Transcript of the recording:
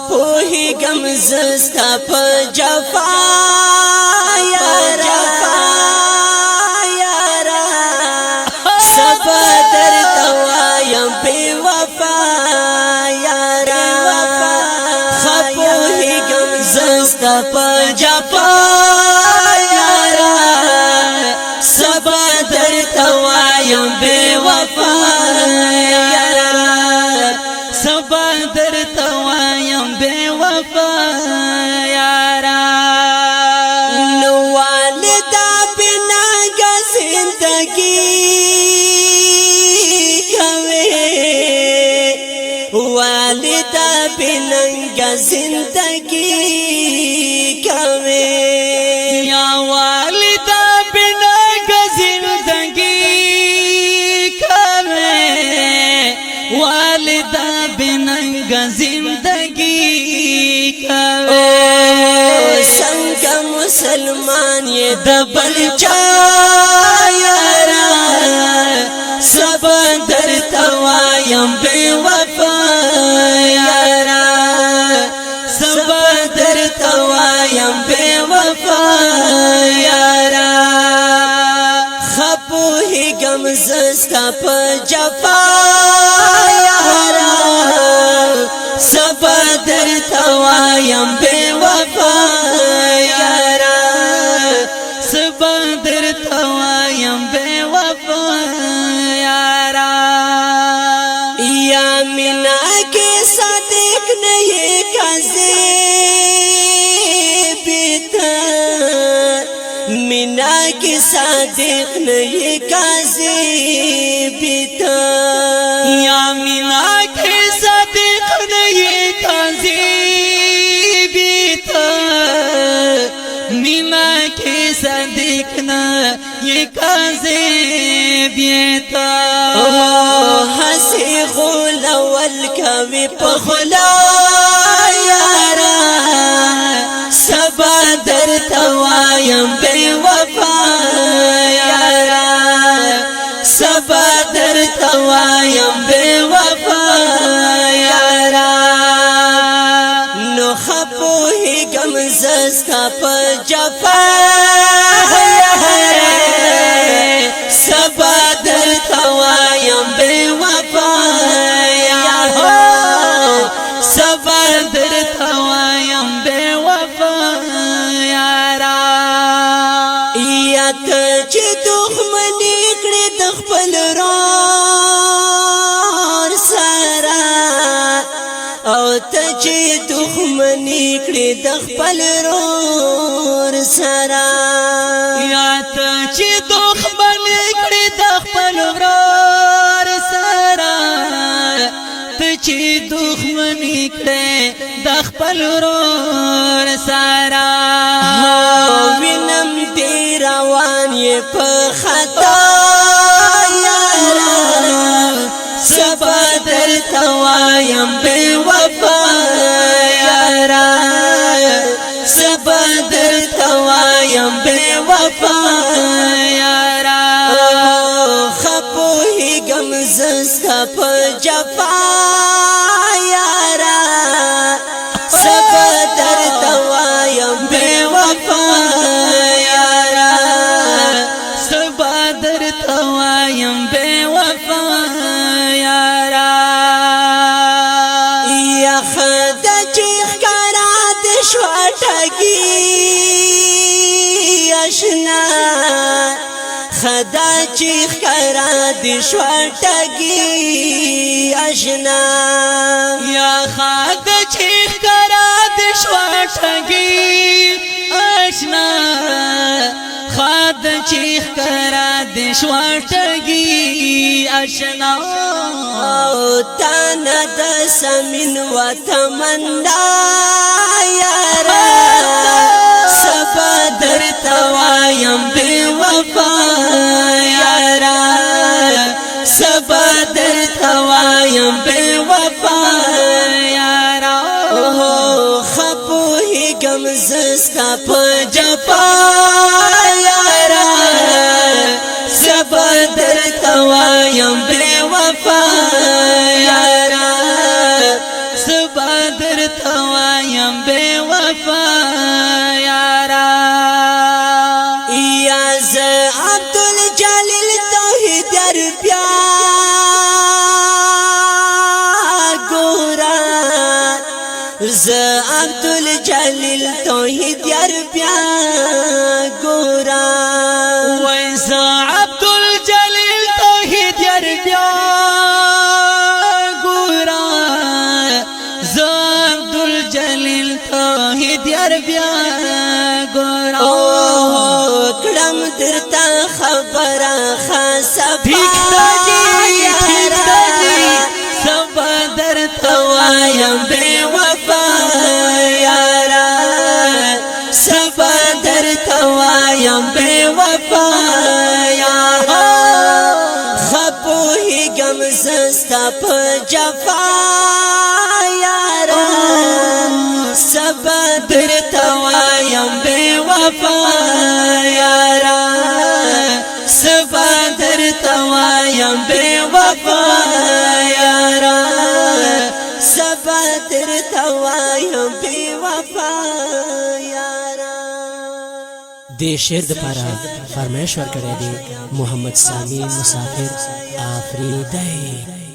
پوهیږم زستا په جفا یارا سبا درته وایم بې وفا یارا پوهیږم زستا په جفا یارا سبا درته وایم بې وفا یارا سبا درته وایم بې وفا یارا نو والدا بناګه زندگی والدا بننگا زندگی کوي یا والدا بننگا زندگی کوي والدا بننگا زندگی کوي څنګه مسلمان یې د بل چا یارا سبا درته وایم بې وفا یارا سبا درته وایم بې وفا یارا پوهیږم زستا په جفا یارا سبا درته وایم بې وفا یارا سبا درته وایم بې وفا یارا یا مینا کې صادق نه یې کاذب ته مینا کې صادق نه یې کاذب ته یا مینا کې صادق نه یې کاذب ته مینا کې صادق نه یې کاذب ته هسې غولول کوي په خوله یارا سبا درته وایم بې وفا یارا سبا درته وایم بې وفا یارا نو پوهیږم زستا په جفا سبا درته وایم بې وفا یارا سبا درته وایم بې وفا یارا یا ته چې دښمني کړې د خپل ورور سره او ته چې دښمني کړې د خپل ورور سره یا ته چې دښمني کړې د خپل ورور سره ته چې دښمني کړې د خپل ورور سره وینم دې روان یې په خطا یارا سبا درته وایم بې وفا یارا سبا درته وایم بې وفا یارا پوهیږم زستا په جفا یارا سبا درته وایم بې وفا یارا سبا درته وایم بې وفا یارا یا خدا چې ښکارا د شوه ټګي اشنا خدا چې ښکارا د شوه ټګي اشنا یا خدا چې ښکارا د شوه ټګي اشنا خدا چې ښکارا د شوه ټګي اشنا او تانا د سمین و تمنا یارا سبا درته وایم بې وفا یارا سبا درته وایم بې وفا یارا پوهیږم زستا په جفا یارا سبا درته وایم بې وفا یارا سبا درته وایم بے وفا یارا یا ز عبدالجلیل توحید در بیا گورا ز عبدالجلیل توحید در بیا گورا وای ز عبدالجلیل توحید در بیا گورا ز عبدالجلیل توحید در بیا گورا کړم درته خبره خاصه سبا درته وایم بے وفا یارا سبا درته وایم بے وفا یارا خپوهیږم زستا په جفا یارا سبا درته وایم بے وفا یارا سبا درته وایم بے وفا یارا سبا درته وایم بے وفا یارا دې شعر د لپاره فرمایش ورکړی دی محمد سامی مسافر آفریدی